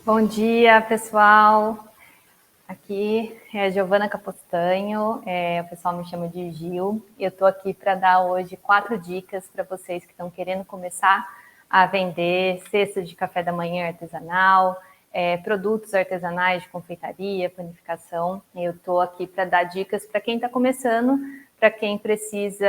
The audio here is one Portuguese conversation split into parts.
Bom dia, pessoal. Aqui é a Giovana Capostanho, o pessoal me chama de Gil. Eu estou aqui para dar hoje 4 dicas para vocês que estão querendo começar a vender cestas de café da manhã artesanal, produtos artesanais de confeitaria, panificação. Eu estou aqui para dar dicas para quem está começando, para quem precisa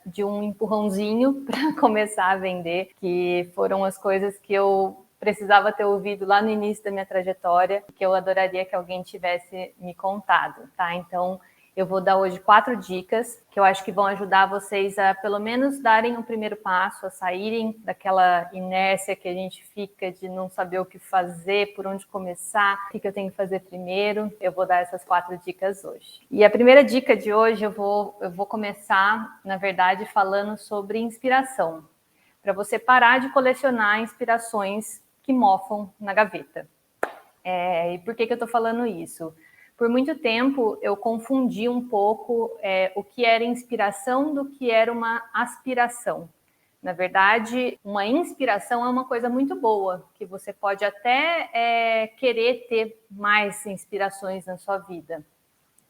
de um empurrãozinho para começar a vender, que foram as coisas que eu precisava ter ouvido lá no início da minha trajetória, que eu adoraria que alguém tivesse me contado, tá? Então, eu vou dar hoje 4 dicas que eu acho que vão ajudar vocês a, pelo menos, darem um primeiro passo, a saírem daquela inércia que a gente fica de não saber o que fazer, por onde começar, o que eu tenho que fazer primeiro. Eu vou dar essas 4 dicas hoje. E a primeira dica de hoje eu vou começar, na verdade, falando sobre inspiração, para você parar de colecionar inspirações que mofam na gaveta. E por que eu estou falando isso? Por muito tempo eu confundi um pouco o que era inspiração do que era uma aspiração. Na verdade, uma inspiração é uma coisa muito boa, que você pode até querer ter mais inspirações na sua vida.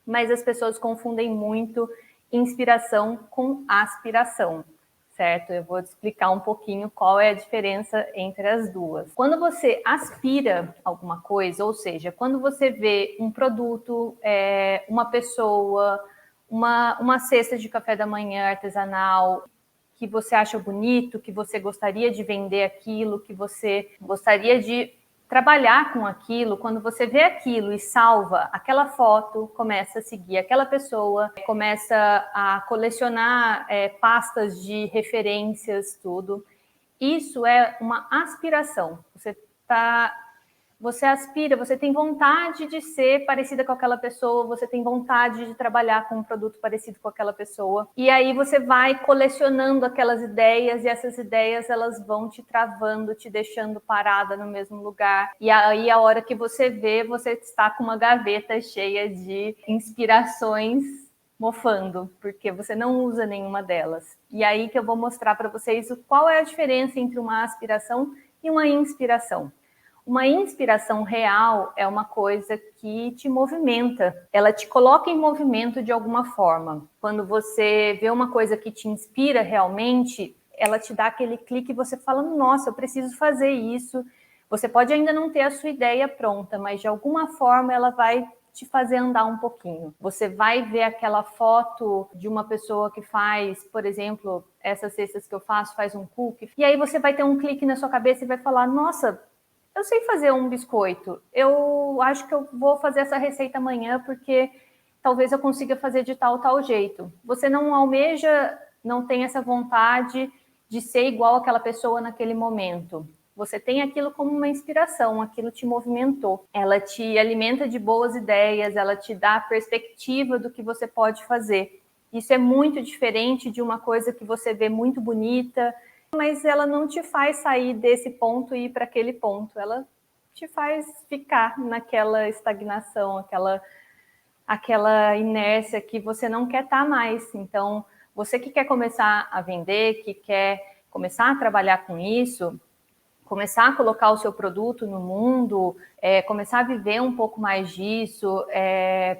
Mas as pessoas confundem muito inspiração com aspiração. Certo? Eu vou te explicar um pouquinho qual é a diferença entre as duas. Quando você aspira alguma coisa, ou seja, quando você vê um produto, uma pessoa, uma cesta de café da manhã artesanal, que você acha bonito, que você gostaria de vender aquilo, que você gostaria de trabalhar com aquilo, quando você vê aquilo e salva aquela foto, começa a seguir aquela pessoa, começa a colecionar pastas de referências, tudo. Isso é uma aspiração. Você aspira, você tem vontade de ser parecida com aquela pessoa, você tem vontade de trabalhar com um produto parecido com aquela pessoa. E aí você vai colecionando aquelas ideias e essas ideias elas vão te travando, te deixando parada no mesmo lugar. E aí a hora que você vê, você está com uma gaveta cheia de inspirações mofando, porque você não usa nenhuma delas. E aí que eu vou mostrar para vocês qual é a diferença entre uma aspiração e uma inspiração. Uma inspiração real é uma coisa que te movimenta, ela te coloca em movimento de alguma forma. Quando você vê uma coisa que te inspira realmente, ela te dá aquele clique e você fala, nossa, eu preciso fazer isso. Você pode ainda não ter a sua ideia pronta, mas de alguma forma ela vai te fazer andar um pouquinho. Você vai ver aquela foto de uma pessoa que faz, por exemplo, essas cestas que eu faço, faz um cookie, e aí você vai ter um clique na sua cabeça e vai falar, nossa, eu sei fazer um biscoito, eu acho que eu vou fazer essa receita amanhã porque talvez eu consiga fazer de tal jeito. Você não almeja, não tem essa vontade de ser igual àquela pessoa naquele momento. Você tem aquilo como uma inspiração, aquilo te movimentou. Ela te alimenta de boas ideias, ela te dá a perspectiva do que você pode fazer. Isso é muito diferente de uma coisa que você vê muito bonita, mas ela não te faz sair desse ponto e ir para aquele ponto. Ela te faz ficar naquela estagnação, aquela inércia que você não quer estar mais. Então, você que quer começar a vender, que quer começar a trabalhar com isso, começar a colocar o seu produto no mundo, começar a viver um pouco mais disso,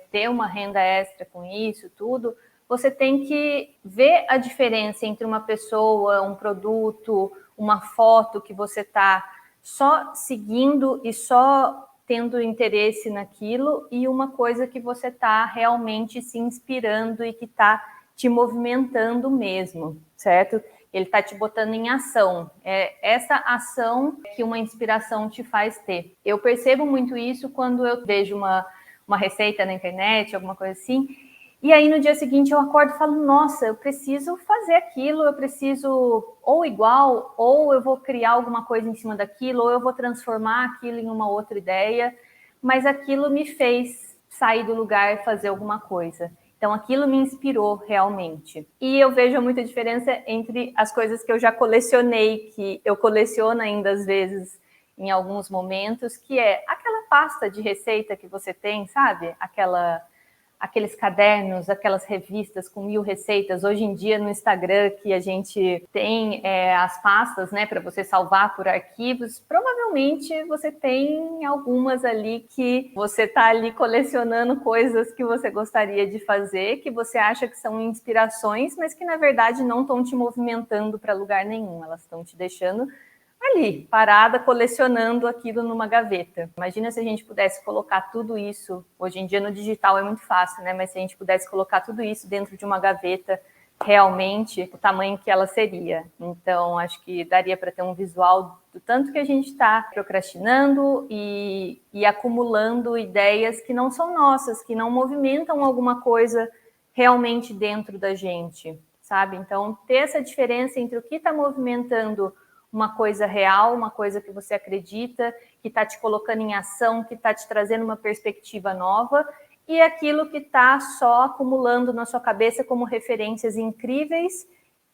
ter uma renda extra com isso, tudo, você tem que ver a diferença entre uma pessoa, um produto, uma foto que você está só seguindo e só tendo interesse naquilo e uma coisa que você está realmente se inspirando e que está te movimentando mesmo, certo? Ele está te botando em ação. É essa ação que uma inspiração te faz ter. Eu percebo muito isso quando eu vejo uma receita na internet, alguma coisa assim, e aí no dia seguinte eu acordo e falo, nossa, eu preciso fazer aquilo, eu preciso ou igual, ou eu vou criar alguma coisa em cima daquilo, ou eu vou transformar aquilo em uma outra ideia, mas aquilo me fez sair do lugar e fazer alguma coisa. Então, aquilo me inspirou realmente. E eu vejo muita diferença entre as coisas que eu já colecionei, que eu coleciono ainda às vezes em alguns momentos, que é aquela pasta de receita que você tem, sabe? aqueles cadernos, aquelas revistas com 1000 receitas. Hoje em dia, no Instagram, que a gente tem as pastas, né, para você salvar por arquivos, provavelmente você tem algumas ali que você está ali colecionando coisas que você gostaria de fazer, que você acha que são inspirações, mas que, na verdade, não estão te movimentando para lugar nenhum. Elas estão te deixando ali, parada, colecionando aquilo numa gaveta. Imagina se a gente pudesse colocar tudo isso, hoje em dia no digital é muito fácil, né? Mas se a gente pudesse colocar tudo isso dentro de uma gaveta, realmente, o tamanho que ela seria. Então, acho que daria para ter um visual do tanto que a gente está procrastinando e acumulando ideias que não são nossas, que não movimentam alguma coisa realmente dentro da gente, sabe? Então, ter essa diferença entre o que está movimentando uma coisa real, uma coisa que você acredita, que está te colocando em ação, que está te trazendo uma perspectiva nova, e aquilo que está só acumulando na sua cabeça como referências incríveis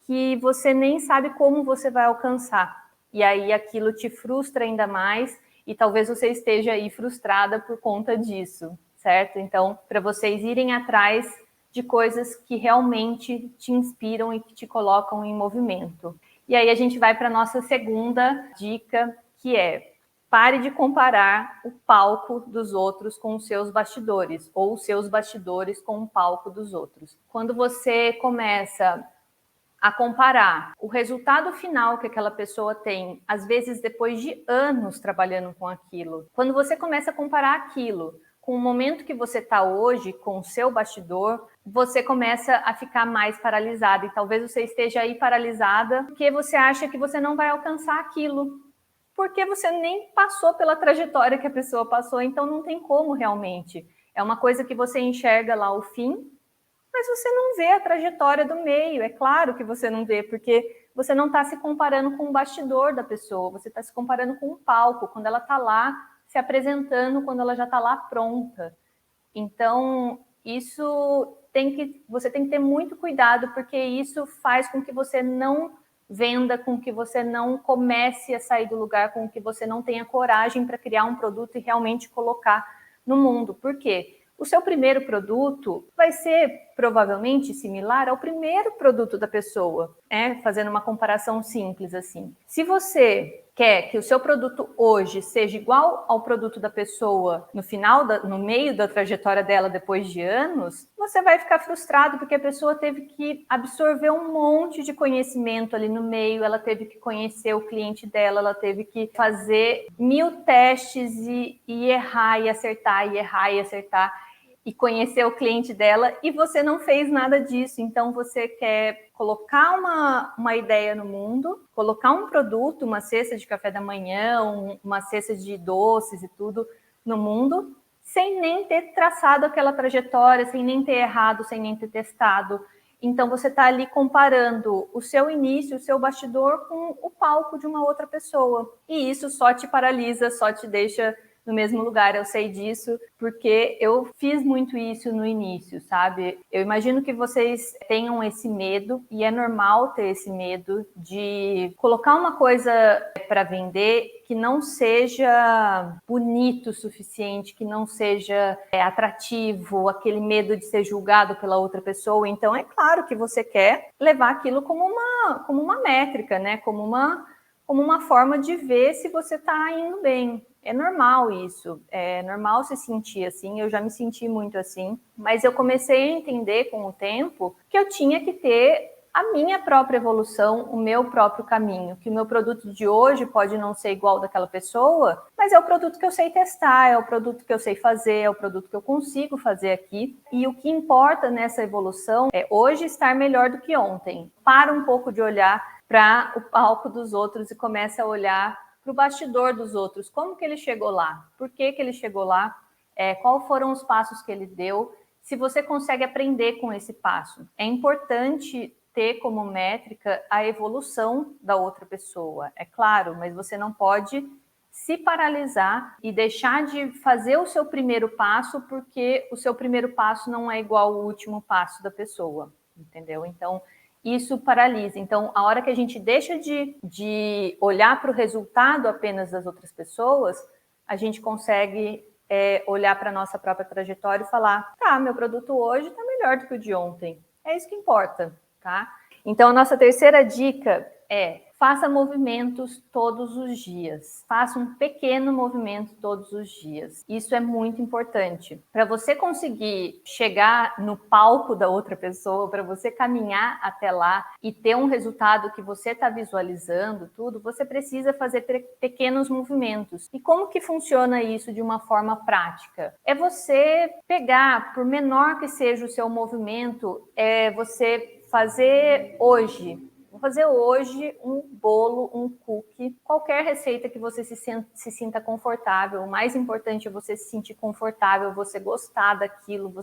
que você nem sabe como você vai alcançar. E aí aquilo te frustra ainda mais e talvez você esteja aí frustrada por conta disso, certo? Então, para vocês irem atrás de coisas que realmente te inspiram e que te colocam em movimento. E aí a gente vai para a nossa segunda dica, que é: pare de comparar o palco dos outros com os seus bastidores, ou os seus bastidores com o palco dos outros. Quando você começa a comparar o resultado final que aquela pessoa tem, às vezes depois de anos trabalhando com aquilo, quando você começa a comparar aquilo com o momento que você está hoje, com o seu bastidor, você começa a ficar mais paralisada. E talvez você esteja aí paralisada porque você acha que você não vai alcançar aquilo, porque você nem passou pela trajetória que a pessoa passou, então não tem como realmente. É uma coisa que você enxerga lá o fim, mas você não vê a trajetória do meio. É claro que você não vê, porque você não está se comparando com o bastidor da pessoa, você está se comparando com o palco, quando ela está lá se apresentando, quando ela já está lá pronta. Então, você tem que ter muito cuidado, porque isso faz com que você não venda, com que você não comece a sair do lugar, com que você não tenha coragem para criar um produto e realmente colocar no mundo. Por quê? O seu primeiro produto vai ser provavelmente similar ao primeiro produto da pessoa, fazendo uma comparação simples assim. Se você quer que o seu produto hoje seja igual ao produto da pessoa no meio da trajetória dela depois de anos, você vai ficar frustrado porque a pessoa teve que absorver um monte de conhecimento ali no meio, ela teve que conhecer o cliente dela, ela teve que fazer 1000 testes e errar e acertar, e errar e acertar, e conhecer o cliente dela, e você não fez nada disso. Então você quer colocar uma ideia no mundo, colocar um produto, uma cesta de café da manhã, uma cesta de doces e tudo no mundo, sem nem ter traçado aquela trajetória, sem nem ter errado, sem nem ter testado. Então você está ali comparando o seu início, o seu bastidor com o palco de uma outra pessoa. E isso só te paralisa, só te deixa no mesmo lugar. Eu sei disso porque eu fiz muito isso no início, sabe? Eu imagino que vocês tenham esse medo, e é normal ter esse medo de colocar uma coisa para vender que não seja bonito o suficiente, que não seja atrativo, aquele medo de ser julgado pela outra pessoa. Então é claro que você quer levar aquilo como uma métrica, né? Como uma forma de ver se você está indo bem. É normal isso, é normal se sentir assim, eu já me senti muito assim, mas eu comecei a entender com o tempo que eu tinha que ter a minha própria evolução, o meu próprio caminho, que o meu produto de hoje pode não ser igual daquela pessoa, mas é o produto que eu sei testar, é o produto que eu sei fazer, é o produto que eu consigo fazer aqui, e o que importa nessa evolução é hoje estar melhor do que ontem. Para um pouco de olhar para o palco dos outros e começa a olhar para o bastidor dos outros. Como que ele chegou lá? Por que ele chegou lá? Quais foram os passos que ele deu? Se você consegue aprender com esse passo. É importante ter como métrica a evolução da outra pessoa, é claro, mas você não pode se paralisar e deixar de fazer o seu primeiro passo porque o seu primeiro passo não é igual ao último passo da pessoa, entendeu? Então, isso paralisa. Então, a hora que a gente deixa de olhar para o resultado apenas das outras pessoas, a gente consegue olhar para a nossa própria trajetória e falar, tá, meu produto hoje está melhor do que o de ontem. É isso que importa, tá? Então, a nossa terceira dica é: faça movimentos todos os dias. Faça um pequeno movimento todos os dias. Isso é muito importante. Para você conseguir chegar no palco da outra pessoa, para você caminhar até lá e ter um resultado que você está visualizando, tudo, você precisa fazer pequenos movimentos. E como que funciona isso de uma forma prática? É você pegar, por menor que seja o seu movimento, você fazer hoje. Vou fazer hoje um bolo, um cookie, qualquer receita que você se sinta confortável. O mais importante é você se sentir confortável, você gostar daquilo,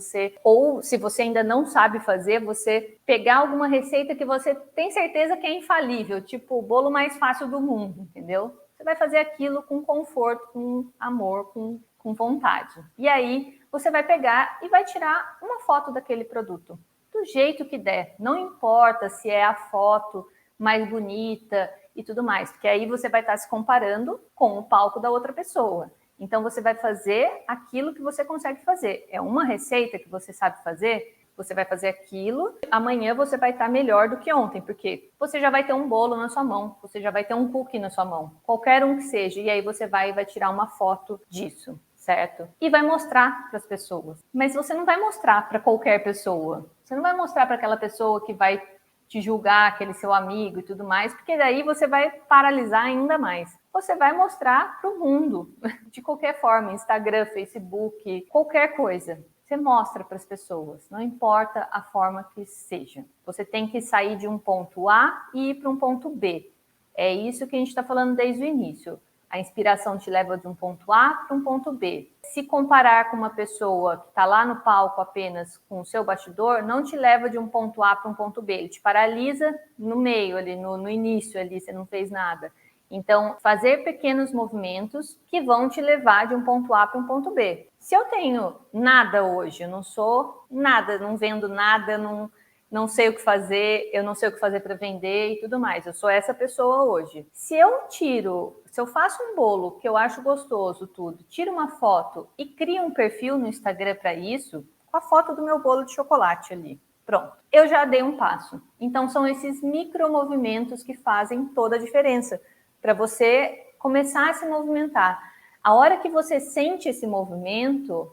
ou se você ainda não sabe fazer, você pegar alguma receita que você tem certeza que é infalível, tipo o bolo mais fácil do mundo, entendeu? Você vai fazer aquilo com conforto, com amor, com vontade. E aí você vai pegar e vai tirar uma foto daquele produto. Do jeito que der, não importa se é a foto mais bonita e tudo mais, porque aí você vai estar se comparando com o palco da outra pessoa. Então você vai fazer aquilo que você consegue fazer. É uma receita que você sabe fazer, você vai fazer aquilo, amanhã você vai estar melhor do que ontem, porque você já vai ter um bolo na sua mão, você já vai ter um cookie na sua mão, qualquer um que seja, e aí você vai tirar uma foto disso, certo? E vai mostrar para as pessoas. Mas você não vai mostrar para qualquer pessoa. Você não vai mostrar para aquela pessoa que vai te julgar, aquele seu amigo e tudo mais, porque daí você vai paralisar ainda mais. Você vai mostrar para o mundo, de qualquer forma, Instagram, Facebook, qualquer coisa. Você mostra para as pessoas, não importa a forma que seja. Você tem que sair de um ponto A e ir para um ponto B. É isso que a gente está falando desde o início. A inspiração te leva de um ponto A para um ponto B. Se comparar com uma pessoa que está lá no palco apenas com o seu bastidor, não te leva de um ponto A para um ponto B. Ele te paralisa no meio, ali, no início, ali, você não fez nada. Então, fazer pequenos movimentos que vão te levar de um ponto A para um ponto B. Se eu tenho nada hoje, eu não sou nada, não vendo nada, não sei o que fazer, eu não sei o que fazer para vender e tudo mais. Eu sou essa pessoa hoje. Se eu faço um bolo que eu acho gostoso, tudo, tiro uma foto e crio um perfil no Instagram para isso, com a foto do meu bolo de chocolate ali. Pronto, eu já dei um passo. Então, são esses micromovimentos que fazem toda a diferença para você começar a se movimentar. A hora que você sente esse movimento,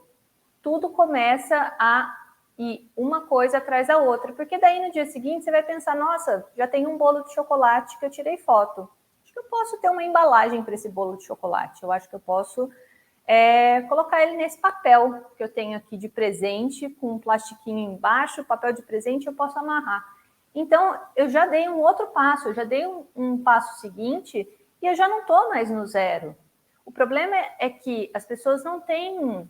tudo começa a ir uma coisa atrás da outra, porque daí no dia seguinte você vai pensar, nossa, já tem um bolo de chocolate que eu tirei foto. Acho que eu posso ter uma embalagem para esse bolo de chocolate. Eu acho que eu posso colocar ele nesse papel que eu tenho aqui de presente, com um plastiquinho embaixo, papel de presente, eu posso amarrar. Então, eu já dei um outro passo, eu já dei um passo seguinte e eu já não estou mais no zero. O problema é que as pessoas não têm,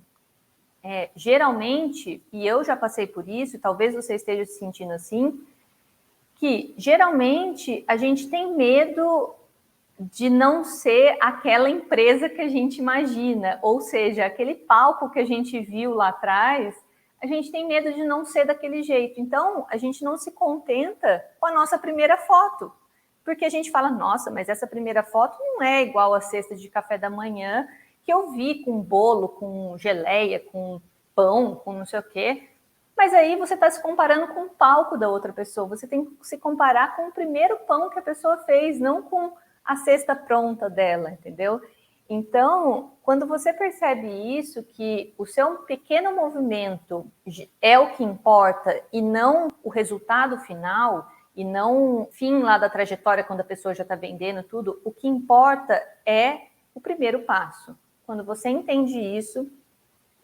geralmente, e eu já passei por isso, talvez você esteja se sentindo assim, que geralmente a gente tem medo de não ser aquela empresa que a gente imagina, ou seja, aquele palco que a gente viu lá atrás, a gente tem medo de não ser daquele jeito. Então, a gente não se contenta com a nossa primeira foto, porque a gente fala, nossa, mas essa primeira foto não é igual a cesta de café da manhã que eu vi com bolo, com geleia, com pão, com não sei o quê. Mas aí você está se comparando com o palco da outra pessoa. Você tem que se comparar com o primeiro pão que a pessoa fez, não com a cesta pronta dela, entendeu? Então, quando você percebe isso, que o seu pequeno movimento é o que importa e não o resultado final, e não o fim lá da trajetória quando a pessoa já está vendendo tudo, o que importa é o primeiro passo. Quando você entende isso,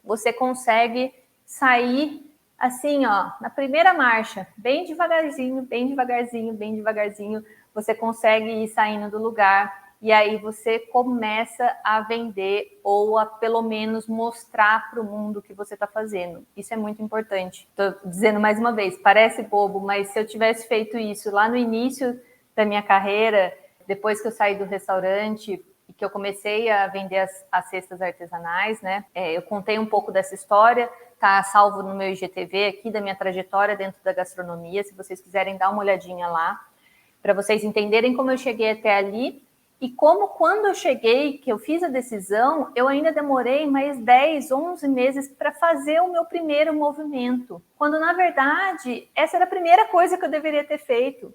você consegue sair assim, ó, na primeira marcha, bem devagarzinho, bem devagarzinho, bem devagarzinho, você consegue ir saindo do lugar e aí você começa a vender ou a pelo menos mostrar para o mundo o que você está fazendo. Isso é muito importante. Estou dizendo mais uma vez, parece bobo, mas se eu tivesse feito isso lá no início da minha carreira, depois que eu saí do restaurante e que eu comecei a vender as cestas artesanais, né? Eu contei um pouco dessa história, tá salvo no meu IGTV aqui, da minha trajetória dentro da gastronomia, se vocês quiserem dar uma olhadinha lá, para vocês entenderem como eu cheguei até ali E como quando eu cheguei, que eu fiz a decisão, eu ainda demorei mais 10, 11 meses para fazer o meu primeiro movimento. Quando, na verdade, essa era a primeira coisa que eu deveria ter feito.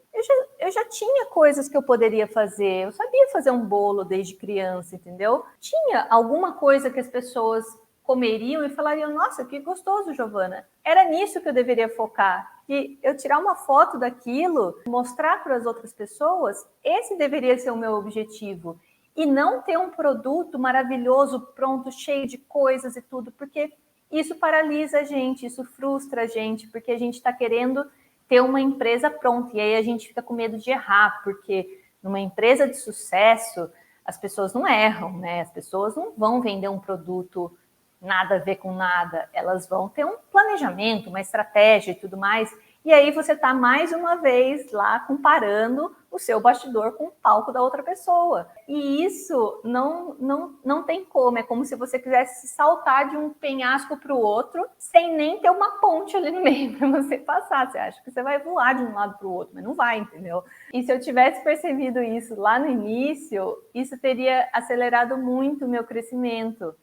Eu já tinha coisas que eu poderia fazer. Eu sabia fazer um bolo desde criança, entendeu? Tinha alguma coisa que as pessoas comeriam e falariam, nossa, que gostoso, Giovana. Era nisso que eu deveria focar. E eu tirar uma foto daquilo, mostrar para as outras pessoas, esse deveria ser o meu objetivo. E não ter um produto maravilhoso, pronto, cheio de coisas e tudo, porque isso paralisa a gente, isso frustra a gente, porque a gente está querendo ter uma empresa pronta. E aí a gente fica com medo de errar, porque numa empresa de sucesso, as pessoas não erram, né? As pessoas não vão vender um produto nada a ver com nada, elas vão ter um planejamento, uma estratégia e tudo mais, e aí você está mais uma vez lá comparando o seu bastidor com o palco da outra pessoa. E isso não tem como, é como se você quisesse saltar de um penhasco para o outro sem nem ter uma ponte ali no meio para você passar. Você acha que você vai voar de um lado para o outro, mas não vai, entendeu? E se eu tivesse percebido isso lá no início, isso teria acelerado muito o meu crescimento,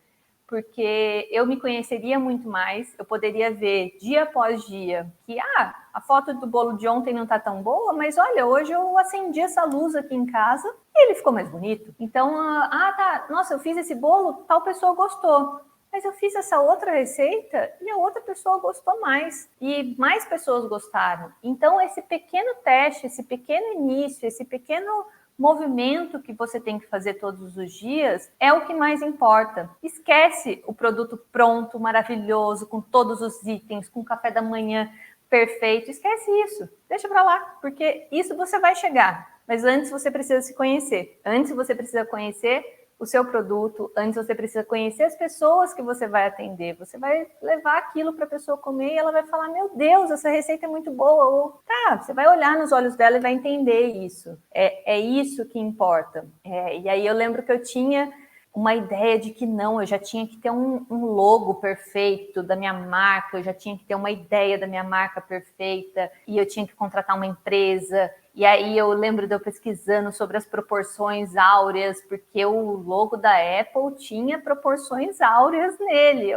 porque eu me conheceria muito mais, eu poderia ver dia após dia que a foto do bolo de ontem não está tão boa, mas olha, hoje eu acendi essa luz aqui em casa e ele ficou mais bonito. Então, tá, nossa, eu fiz esse bolo, tal pessoa gostou. Mas eu fiz essa outra receita e a outra pessoa gostou mais. E mais pessoas gostaram. Então, esse pequeno teste, esse pequeno início, esse pequeno movimento que você tem que fazer todos os dias é o que mais importa. Esquece o produto pronto, maravilhoso, com todos os itens, com café da manhã perfeito. Esquece isso. Deixa para lá, porque isso você vai chegar. Mas antes você precisa se conhecer. Antes você precisa conhecer o seu produto, antes você precisa conhecer as pessoas que você vai atender. Você vai levar aquilo para a pessoa comer e ela vai falar, meu Deus, essa receita é muito boa. Ou, tá, você vai olhar nos olhos dela e vai entender isso. É isso que importa. E aí eu lembro que eu tinha uma ideia de que não, eu já tinha que ter um logo perfeito da minha marca, eu já tinha que ter uma ideia da minha marca perfeita, e eu tinha que contratar uma empresa. E aí eu lembro de eu pesquisando sobre as proporções áureas, porque o logo da Apple tinha proporções áureas nele.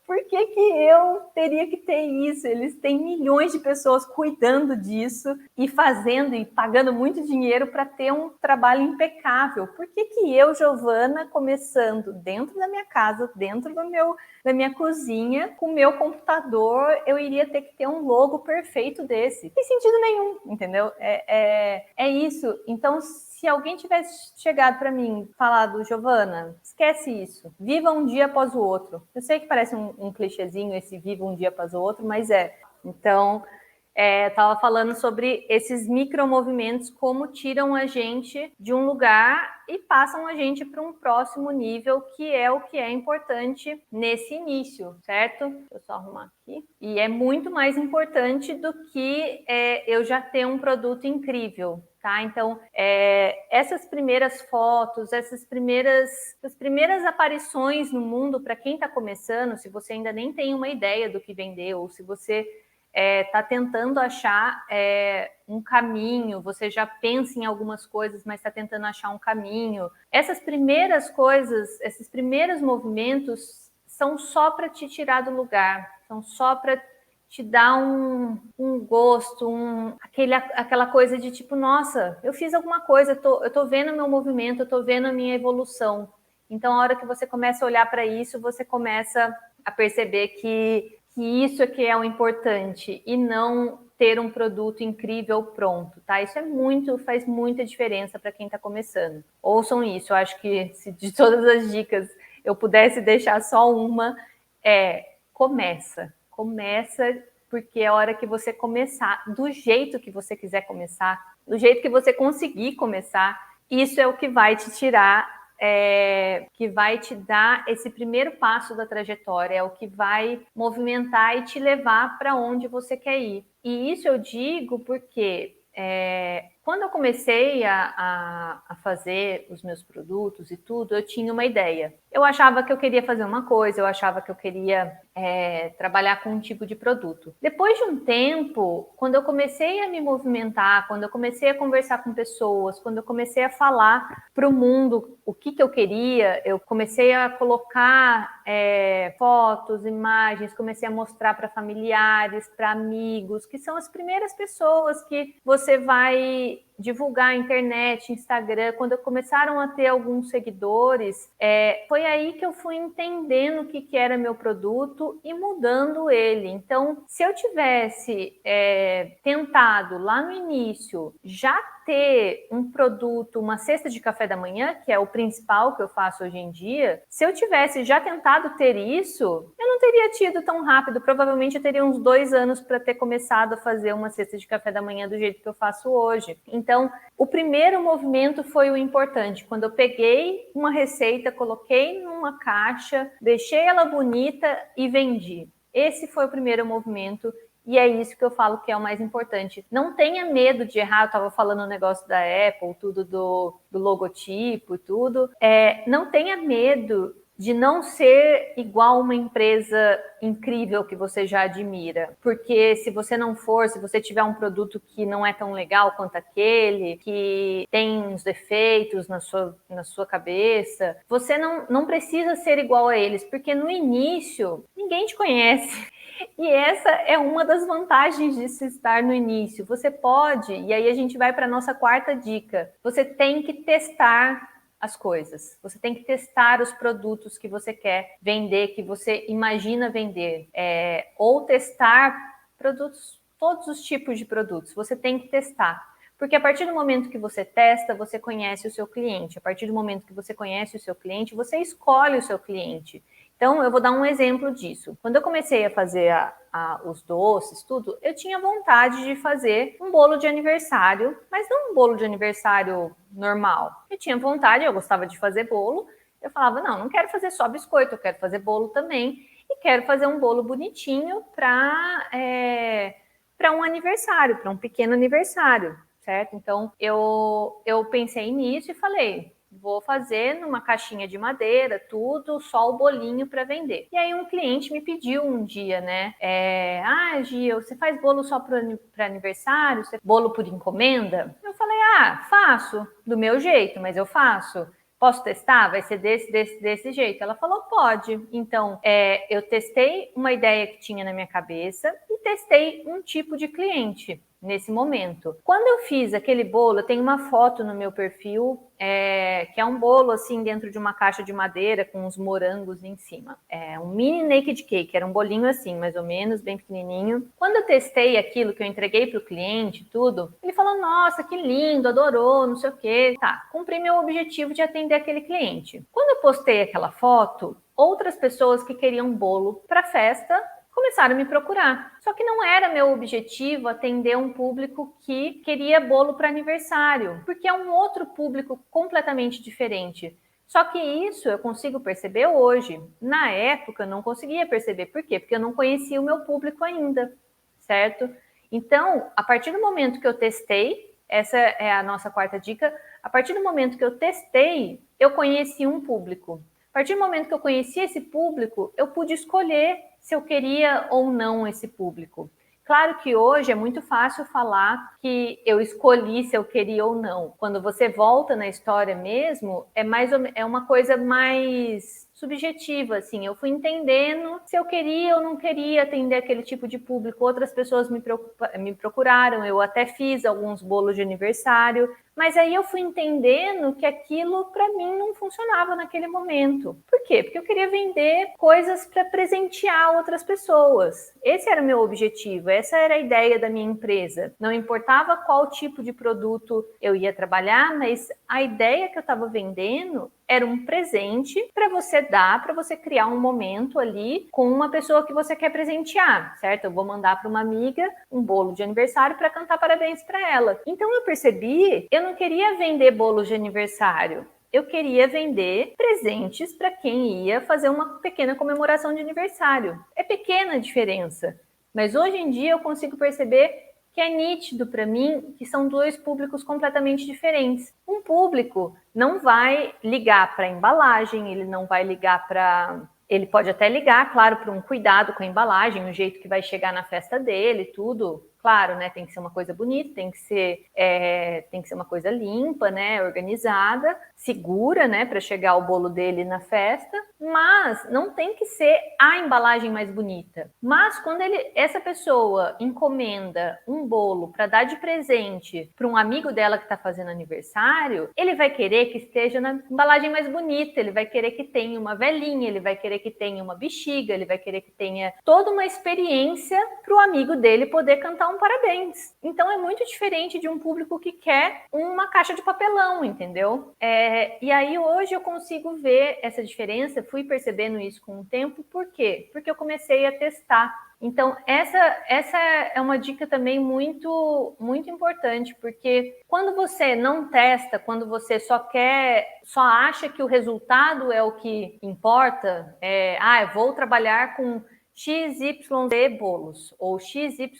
Por que eu teria que ter isso? Eles têm milhões de pessoas cuidando disso e fazendo e pagando muito dinheiro para ter um trabalho impecável. Por que eu, Giovana, começando dentro da minha casa, dentro da minha cozinha, com o meu computador, eu iria ter que ter um logo perfeito desse? Não tem sentido nenhum, entendeu? É isso. Então, se alguém tivesse chegado para mim e falado, Giovana, esquece isso, viva um dia após o outro. Eu sei que parece um clichêzinho esse viva um dia após o outro, mas é. Então, estava falando sobre esses micromovimentos, como tiram a gente de um lugar e passam a gente para um próximo nível, que é o que é importante nesse início, certo? Deixa eu só arrumar aqui. E é muito mais importante do que eu já ter um produto incrível. Tá? Então, essas primeiras fotos, essas primeiras aparições no mundo, para quem está começando, se você ainda nem tem uma ideia do que vender, ou se você está tentando achar um caminho, você já pensa em algumas coisas, mas está tentando achar um caminho. Essas primeiras coisas, esses primeiros movimentos são só para te tirar do lugar, são só para te dar um gosto, aquela coisa de tipo, nossa, eu fiz alguma coisa, eu tô vendo meu movimento, eu tô vendo a minha evolução. Então, a hora que você começa a olhar para isso, você começa a perceber que isso é que é o importante e não ter um produto incrível pronto, tá? Isso faz muita diferença para quem está começando. Ouçam isso, eu acho que se de todas as dicas eu pudesse deixar só uma, começa, porque é a hora que você começar, do jeito que você quiser começar, do jeito que você conseguir começar, isso é o que vai te tirar, que vai te dar esse primeiro passo da trajetória, é o que vai movimentar e te levar para onde você quer ir. E isso eu digo porque Quando eu comecei a fazer os meus produtos e tudo, eu tinha uma ideia. Eu achava que eu queria fazer uma coisa, eu achava que eu queria trabalhar com um tipo de produto. Depois de um tempo, quando eu comecei a me movimentar, quando eu comecei a conversar com pessoas, quando eu comecei a falar para o mundo o que eu queria, eu comecei a colocar fotos, imagens, comecei a mostrar para familiares, para amigos, que são as primeiras pessoas que você vai divulgar a internet, Instagram. Quando começaram a ter alguns seguidores, foi aí que eu fui entendendo o que era meu produto e mudando ele. Então, se eu tivesse tentado lá no início já ter um produto, uma cesta de café da manhã, que é o principal que eu faço hoje em dia, se eu tivesse já tentado ter isso, eu não teria tido tão rápido. Provavelmente eu teria uns 2 anos para ter começado a fazer uma cesta de café da manhã do jeito que eu faço hoje. Então, o primeiro movimento foi o importante. Quando eu peguei uma receita, coloquei numa caixa, deixei ela bonita e vendi. Esse foi o primeiro movimento. E é isso que eu falo que é o mais importante. Não tenha medo de errar. Eu estava falando o negócio da Apple, tudo do logotipo e tudo. Não tenha medo de não ser igual uma empresa incrível que você já admira. Porque se você não for, se você tiver um produto que não é tão legal quanto aquele, que tem uns defeitos na sua cabeça, você não precisa ser igual a eles, porque no início ninguém te conhece. E essa é uma das vantagens de se estar no início. Você pode, e aí a gente vai para a nossa quarta dica, você tem que testar as coisas. Você tem que testar os produtos que você quer vender, que você imagina vender. Ou testar produtos, todos os tipos de produtos. Você tem que testar. Porque a partir do momento que você testa, você conhece o seu cliente. A partir do momento que você conhece o seu cliente, você escolhe o seu cliente. Então, eu vou dar um exemplo disso. Quando eu comecei a fazer os doces, tudo, eu tinha vontade de fazer um bolo de aniversário, mas não um bolo de aniversário normal. Eu tinha vontade, eu gostava de fazer bolo. Eu falava, não quero fazer só biscoito, eu quero fazer bolo também. E quero fazer um bolo bonitinho para um aniversário, para um pequeno aniversário, certo? Então, eu pensei nisso e falei, vou fazer numa caixinha de madeira, tudo, só o bolinho para vender. E aí um cliente me pediu um dia, né? Gia, você faz bolo só para aniversário? Você bolo por encomenda? Eu falei, faço, do meu jeito, mas eu faço. Posso testar? Vai ser desse jeito. Ela falou, pode. Então, eu testei uma ideia que tinha na minha cabeça e testei um tipo de cliente nesse momento. Quando eu fiz aquele bolo, eu tenho uma foto no meu perfil, que é um bolo assim dentro de uma caixa de madeira com uns morangos em cima. É um mini naked cake, era um bolinho assim, mais ou menos, bem pequenininho. Quando eu testei aquilo que eu entreguei para o cliente, tudo, ele falou, nossa, que lindo, adorou, não sei o quê. Tá, cumpri meu objetivo de atender aquele cliente. Quando eu postei aquela foto, outras pessoas que queriam bolo para festa começaram a me procurar. Só que não era meu objetivo atender um público que queria bolo para aniversário, porque é um outro público completamente diferente. Só que isso eu consigo perceber hoje. Na época eu não conseguia perceber. Por quê? Porque eu não conhecia o meu público ainda, certo? Então, a partir do momento que eu testei, essa é a nossa quarta dica, a partir do momento que eu testei, eu conheci um público. A partir do momento que eu conheci esse público, eu pude escolher se eu queria ou não esse público. Claro que hoje é muito fácil falar que eu escolhi se eu queria ou não. Quando você volta na história mesmo, é uma coisa mais subjetiva, assim. Eu fui entendendo se eu queria ou não queria atender aquele tipo de público. Outras pessoas me procuraram, eu até fiz alguns bolos de aniversário, mas aí eu fui entendendo que aquilo para mim não funcionava naquele momento. Por quê? Porque eu queria vender coisas para presentear outras pessoas. Esse era o meu objetivo, essa era a ideia da minha empresa. Não importava qual tipo de produto eu ia trabalhar, mas a ideia que eu estava vendendo era um presente para você dar, para você criar um momento ali com uma pessoa que você quer presentear, certo? Eu vou mandar para uma amiga um bolo de aniversário para cantar parabéns para ela. Então eu percebi, eu não queria vender bolos de aniversário. Eu queria vender presentes para quem ia fazer uma pequena comemoração de aniversário. É pequena a diferença, mas hoje em dia eu consigo perceber que é nítido para mim que são dois públicos completamente diferentes. Um público não vai ligar para a embalagem, ele não vai ligar para... Ele pode até ligar, claro, para um cuidado com a embalagem, o jeito que vai chegar na festa dele, tudo. Claro, né? Tem que ser uma coisa bonita, tem que ser uma coisa limpa, né? Organizada, segura, né? Para chegar o bolo dele na festa. Mas não tem que ser a embalagem mais bonita. Mas quando essa pessoa encomenda um bolo para dar de presente para um amigo dela que está fazendo aniversário, ele vai querer que esteja na embalagem mais bonita, ele vai querer que tenha uma velinha, ele vai querer que tenha uma bexiga, ele vai querer que tenha toda uma experiência para o amigo dele poder cantar um parabéns. Então é muito diferente de um público que quer uma caixa de papelão, entendeu? E aí hoje eu consigo ver essa diferença, fui percebendo isso com o tempo. Por quê? Porque eu comecei a testar. Então, essa é uma dica também muito, muito importante, porque quando você não testa, quando você só acha que o resultado é o que importa, eu vou trabalhar com XYZ bolos ou XYZ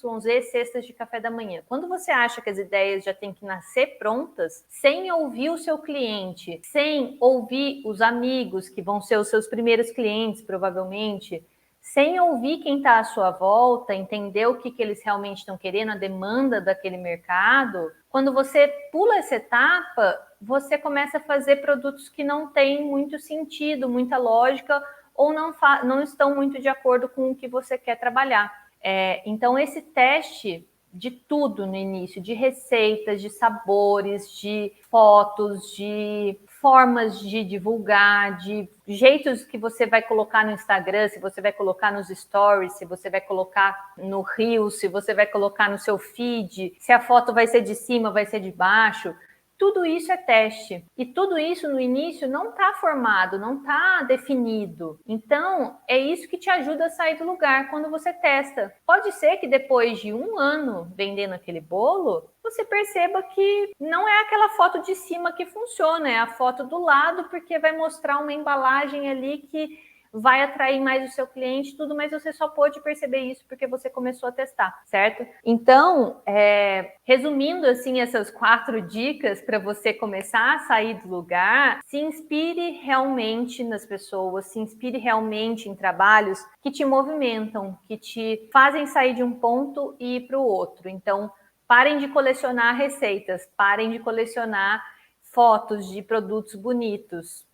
cestas de café da manhã. Quando você acha que as ideias já têm que nascer prontas, sem ouvir o seu cliente, sem ouvir os amigos que vão ser os seus primeiros clientes, provavelmente, sem ouvir quem está à sua volta, entender o que eles realmente estão querendo, a demanda daquele mercado, quando você pula essa etapa, você começa a fazer produtos que não têm muito sentido, muita lógica, ou não estão muito de acordo com o que você quer trabalhar. Então, esse teste de tudo no início, de receitas, de sabores, de fotos, de formas de divulgar, de jeitos que você vai colocar no Instagram, se você vai colocar nos stories, se você vai colocar no Reels, se você vai colocar no seu feed, se a foto vai ser de cima, vai ser de baixo. Tudo isso é teste. E tudo isso no início não está formado, não está definido. Então, é isso que te ajuda a sair do lugar quando você testa. Pode ser que depois de 1 ano vendendo aquele bolo, você perceba que não é aquela foto de cima que funciona, é a foto do lado, porque vai mostrar uma embalagem ali que vai atrair mais o seu cliente, tudo, mas você só pôde perceber isso porque você começou a testar, certo? Então, resumindo assim essas 4 dicas para você começar a sair do lugar, se inspire realmente nas pessoas, se inspire realmente em trabalhos que te movimentam, que te fazem sair de um ponto e ir para o outro. Então, parem de colecionar receitas, parem de colecionar fotos de produtos bonitos.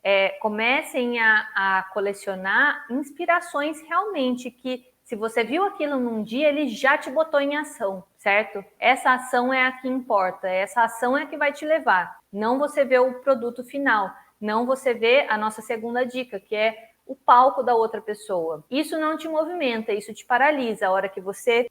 Comecem a colecionar inspirações realmente que, se você viu aquilo num dia, ele já te botou em ação, certo? Essa ação é a que importa, essa ação é a que vai te levar. Não você vê o produto final, não você vê a nossa segunda dica, que é o palco da outra pessoa. Isso não te movimenta, isso te paralisa. A hora que você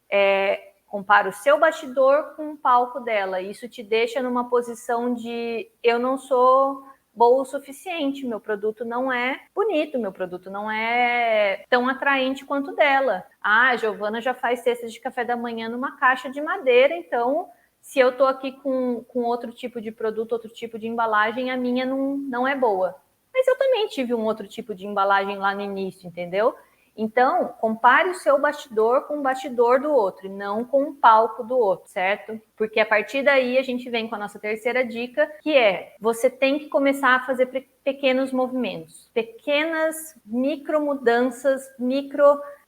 compara o seu bastidor com o palco dela. Isso te deixa numa posição de eu não sou boa o suficiente, meu produto não é bonito, meu produto não é tão atraente quanto dela. A Giovana já faz cestas de café da manhã numa caixa de madeira, então se eu estou aqui com outro tipo de produto, outro tipo de embalagem, a minha não é boa. Mas eu também tive um outro tipo de embalagem lá no início, entendeu? Então, compare o seu bastidor com o bastidor do outro, e não com o palco do outro, certo? Porque a partir daí a gente vem com a nossa terceira dica, que é: você tem que começar a fazer pequenos movimentos, pequenas micro mudanças,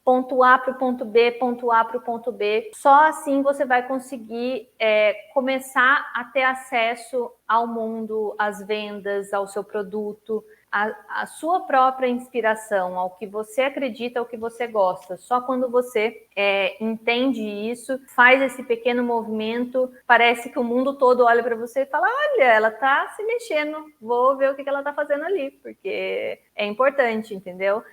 ponto A para o ponto B, ponto A para o ponto B. Só assim você vai conseguir começar a ter acesso ao mundo, às vendas, ao seu produto, a sua própria inspiração, ao que você acredita, ao que você gosta. Só quando você entende isso, faz esse pequeno movimento, parece que o mundo todo olha para você e fala: olha, ela está se mexendo, vou ver o que ela está fazendo ali, porque é importante, entendeu?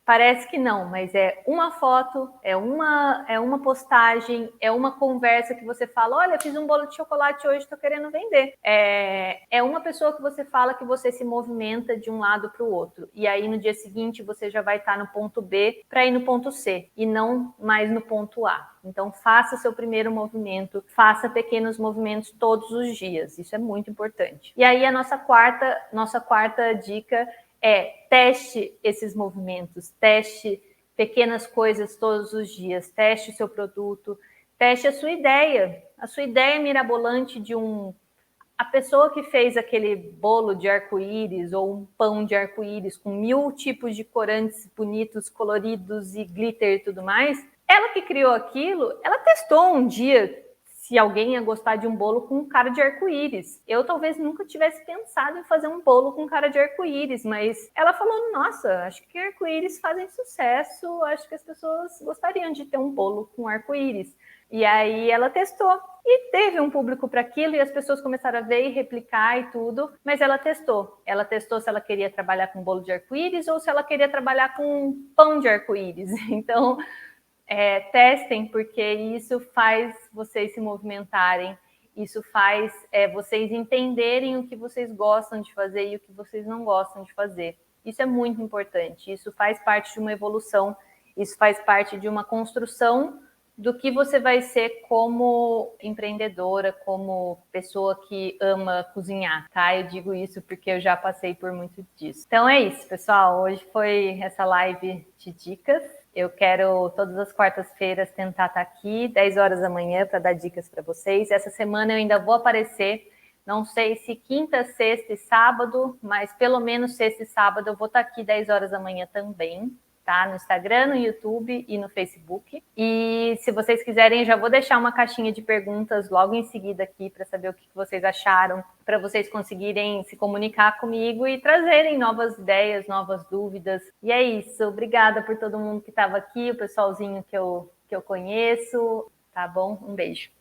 Parece que não, mas é uma foto, é uma postagem, é uma conversa que você fala: olha, fiz um bolo de chocolate hoje, estou querendo vender. É uma pessoa que você fala que você se movimenta de um lado para o outro. E aí no dia seguinte você já vai estar no ponto B para ir no ponto C e não mais no ponto A. Então faça seu primeiro movimento, faça pequenos movimentos todos os dias. Isso é muito importante. E aí a nossa quarta dica teste esses movimentos, teste pequenas coisas todos os dias, teste o seu produto, Teste a sua ideia. A sua ideia mirabolante de a pessoa que fez aquele bolo de arco-íris ou um pão de arco-íris com 1000 tipos de corantes bonitos, coloridos e glitter e tudo mais, ela que criou aquilo, ela testou um dia se alguém ia gostar de um bolo com cara de arco-íris. Eu talvez nunca tivesse pensado em fazer um bolo com cara de arco-íris, mas ela falou, nossa, acho que arco-íris fazem sucesso, acho que as pessoas gostariam de ter um bolo com arco-íris. E aí ela testou e teve um público para aquilo e as pessoas começaram a ver e replicar e tudo, mas ela testou. Ela testou se ela queria trabalhar com bolo de arco-íris ou se ela queria trabalhar com pão de arco-íris. Então, testem, porque isso faz vocês se movimentarem, isso faz vocês entenderem o que vocês gostam de fazer e o que vocês não gostam de fazer. Isso é muito importante, isso faz parte de uma evolução, isso faz parte de uma construção do que você vai ser como empreendedora, como pessoa que ama cozinhar, tá? Eu digo isso porque eu já passei por muito disso. Então é isso, pessoal. Hoje foi essa live de dicas. Eu quero todas as quartas-feiras tentar estar aqui, 10 horas da manhã, para dar dicas para vocês. Essa semana eu ainda vou aparecer, não sei se quinta, sexta e sábado, mas pelo menos sexta e sábado eu vou estar aqui 10 horas da manhã também. Tá? No Instagram, no YouTube e no Facebook. E se vocês quiserem, já vou deixar uma caixinha de perguntas logo em seguida aqui para saber o que vocês acharam, para vocês conseguirem se comunicar comigo e trazerem novas ideias, novas dúvidas. E é isso. Obrigada por todo mundo que estava aqui, o pessoalzinho que eu conheço. Tá bom? Um beijo.